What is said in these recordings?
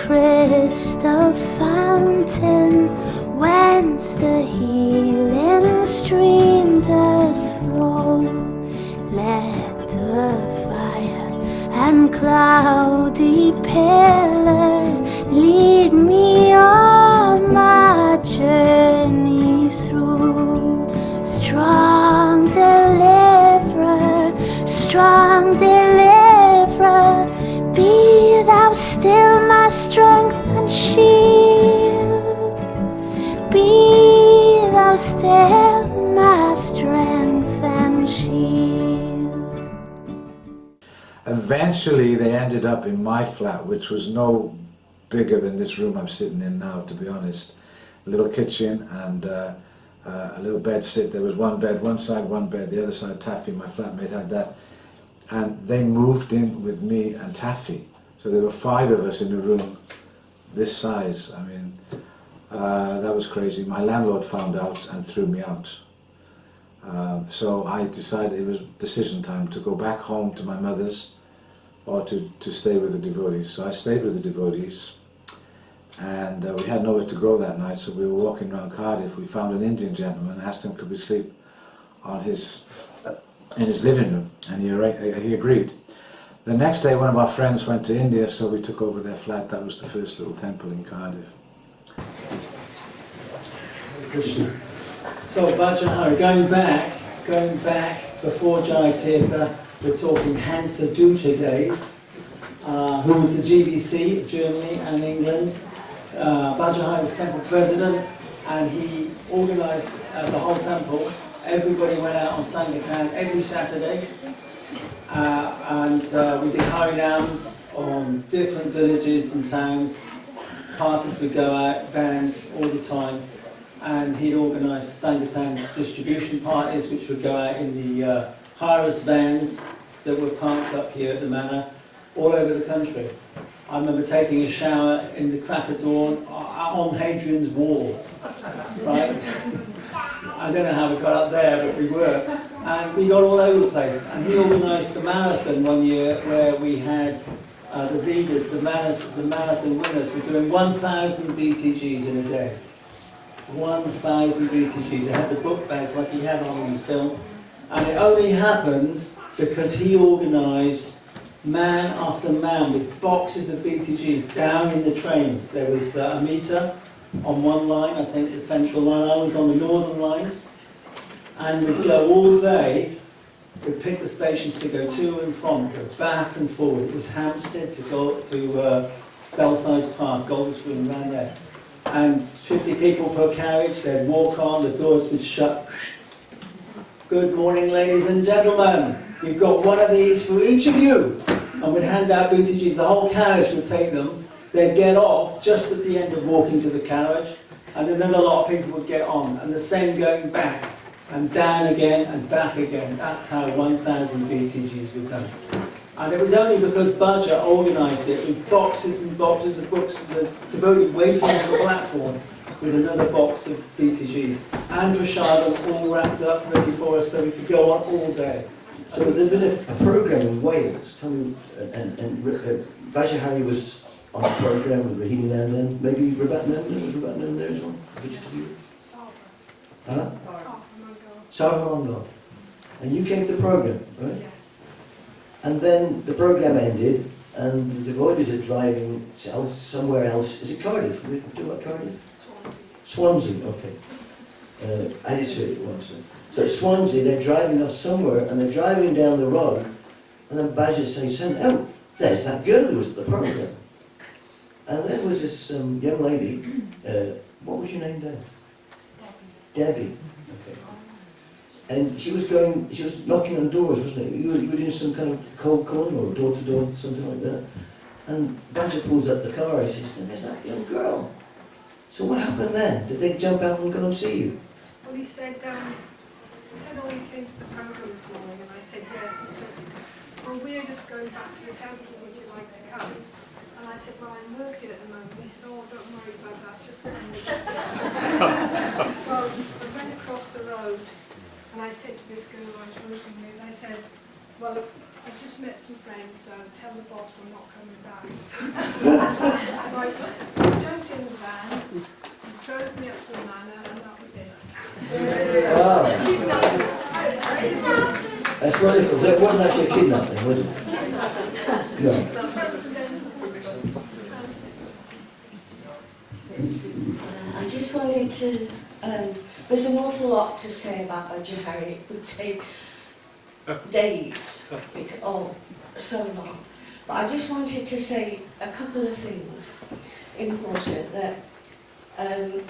crystal fountain whence the healing stream does flow. Let the fire and cloudy pillar lead me on my journey through. Strong deliverer, be thou still my strength and shield. Be thou still my strength and shield. Eventually they ended up in my flat, which was no bigger than this room I'm sitting in now, to be honest. A little kitchen and a little bed sit. There was one bed, one side one bed, the other side Taffy, my flatmate, had that. And they moved in with me and Taffy. So there were 5 of us in a room this size. I mean, that was crazy. My landlord found out and threw me out. So I decided it was decision time to go back home to my mother's or to stay with the devotees. So I stayed with the devotees. And we had nowhere to go that night, so we were walking around Cardiff. We found an Indian gentleman, asked him could we sleep on in his living room, and he agreed. The next day one of our friends went to India, so we took over their flat. That was the first little temple in Cardiff. Krishna. So Bhajahari, going back before Jayatirtha, we're talking Hansa Dutta days, who was the GBC of Germany and England. Bhajahari was temple president, and he organised the whole temple. Everybody went out on Sankirtan every Saturday, and we did Harinams on different villages and towns. Parties would go out, bands all the time, and he'd organise Sankirtan distribution parties, which would go out in the Haras vans that were parked up here at the manor, all over the country. I remember taking a shower in the crack of dawn on Hadrian's wall, right? I don't know how we got up there, but we were. And we got all over the place. And he organised the marathon one year where we had the leaders, the marathon winners, were doing 1,000 BTGs in a day. 1,000 BTGs. They had the book bags like he had on in the film. And it only happened because he organised man after man with boxes of BTGs down in the trains. There was a meter on one line, I think the central line. I was on the northern line, and we'd go all day. We'd pick the stations to go to and from, go back and forward. It was Hampstead to go to Belsize Park, Goldspoon, around there. And 50 people per carriage. They'd walk on, the doors would shut. Good morning, ladies and gentlemen. We've got one of these for each of you. And we'd hand out BTGs. The whole carriage would take them. They'd get off just at the end of walking to the carriage, and another lot of people would get on, and the same going back, and down again, and back again. That's how 1,000 BTGs were done. And it was only because Bhaja organised it with boxes and boxes of books, and the devotee waiting on the platform with another box of BTGs. And Prashadam all wrapped up, ready for us, so we could go on all day. So there's been a program in Wales, and Bhajahari was on a program with Rahini Nandan, maybe Rabatnandan, was Rabatnandan there as well? Huh? Sarvananga. And you came to the program, right? Yeah. And then the program ended, and the devotees are driving somewhere else. Is it Cardiff? We're talking about Cardiff? Swansea, okay. I just heard it once. So at Swansea, they're driving off somewhere, and they're driving down the road, and then Bhaja says, "Oh, there's that girl who was at the program." And there was this young lady, what was your name then? Debbie. Okay. And she was knocking on doors, wasn't it? You were doing some kind of cold calling or door-to-door, something like that. And Bhaja pulls up the car, he says, "There's that young girl." So what happened then? Did they jump out and go and see you? Well, he said, "Oh, you came to the program this morning," and I said, "Yes." And he said, "Well, we're just going back to the temple, would you like to come?" And I said, "Well, I'm working at the moment." He said, "Oh, don't worry about that, just let me get it." So I went across the road, and I said to this girl I was working with, I said, "Well, I've just met some friends, so tell the boss I'm not coming back. So I jumped in the van, and drove me up to the manor, and that was it. Wow, Kidnapping. that's wonderful. So it wasn't actually a kidnapping, was it? No. I just wanted to, there's an awful lot to say about Bhajahari. It would take days, or so long. But I just wanted to say a couple of things important. That I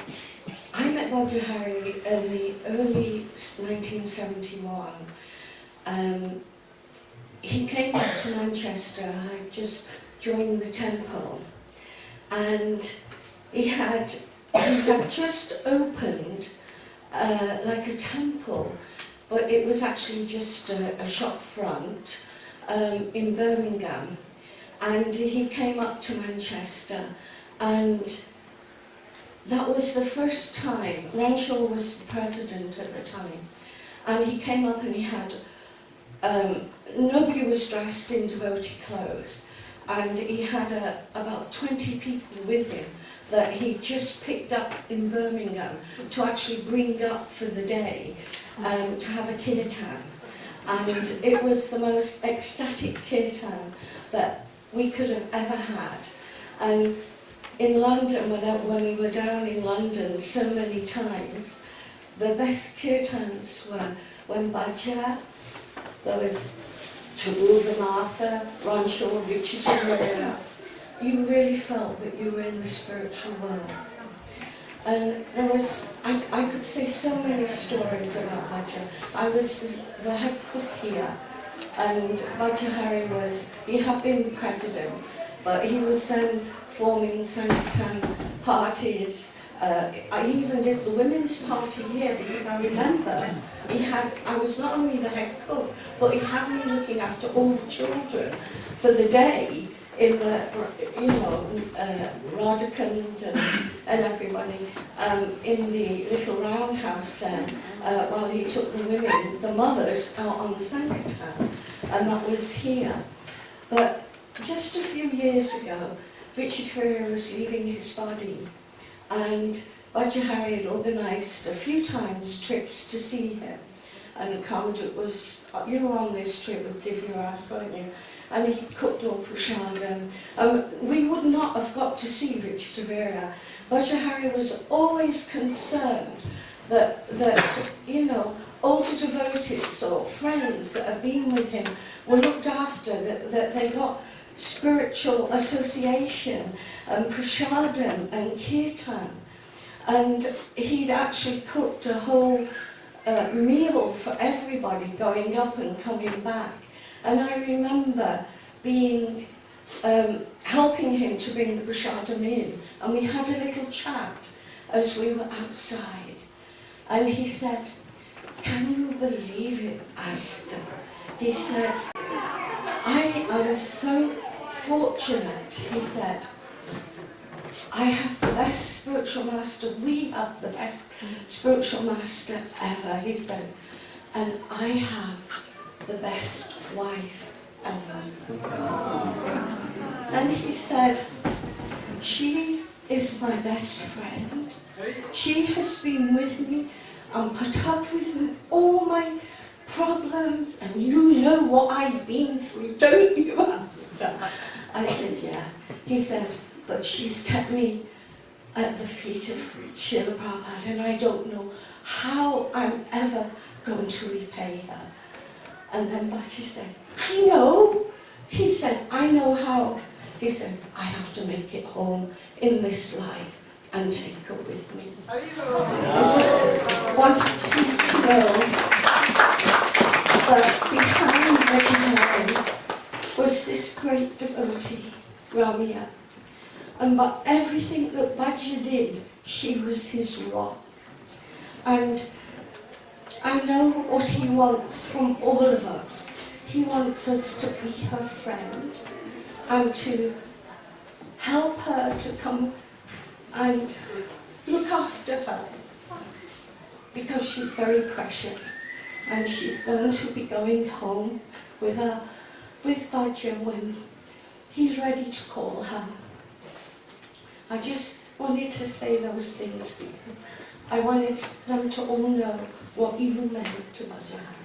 met Bhajahari in the early 1971. He came up to Manchester. I just joined the temple, and he had just opened like a temple, but it was actually just a shop front in Birmingham. And he came up to Manchester, and that was the first time. Renshaw was the president at the time, and he came up and he had, nobody was dressed in devotee clothes, and he had about 20 people with him that he just picked up in Birmingham to actually bring up for the day to have a kirtan. And it was the most ecstatic kirtan that we could have ever had. And in London, when we were down in London so many times, the best kirtans were when Bhaja, there was Tribhuvan Martha, Renshaw, Richard Herrera. You really felt that you were in the spiritual world. And there was, I could say so many stories about Bhaja. I was the head cook here, and Bhajahari he had been president, but he was then forming Sankirtan parties. I even did the women's party here, because I remember I was not only the head cook, but he had me looking after all the children for the day in the, Radhakund and everybody in the little roundhouse there, while he took the women, the mothers, out on Sankirtan, and that was here. But just a few years ago, Richard Ferrier was leaving his body, and Bhajahari had organised a few times trips to see him. And Kamdut was, you were on this trip with Divya Ras, weren't you? And he cooked all prasadam. We would not have got to see Richard Ferrier. Bhajahari was always concerned that older devotees or friends that have been with him were looked after, that they got spiritual association and prasadam and kirtan. And he'd actually cooked a whole meal for everybody going up and coming back. And I remember helping him to bring the prasadam in, and we had a little chat as we were outside. And he said, "Can you believe it, Asta?" He said, "I am so fortunate," he said. "I have the best spiritual master, we have the best spiritual master ever," he said, "and I have the best wife ever." And he said, "She is my best friend. She has been with me and put up with all my problems, and you know what I've been through, don't you, Asta?" I said, "Yeah." He said, "But she's kept me at the feet of Srila Prabhupada, and I don't know how I'm ever going to repay her." And then Bhaji said, "I know." He said, "I know how." He said, "I have to make it home in this life and take her with me." I just wanted you to know that behind Bhajahari was this great devotee, Ramya. And but everything that Bhaja did, she was his rock. And I know what he wants from all of us. He wants us to be her friend and to help her to come and look after her, because she's very precious, and she's going to be going home with her with Bhaja when he's ready to call her. I just wanted to say those things because I wanted them to all know what you meant to Bhajahari.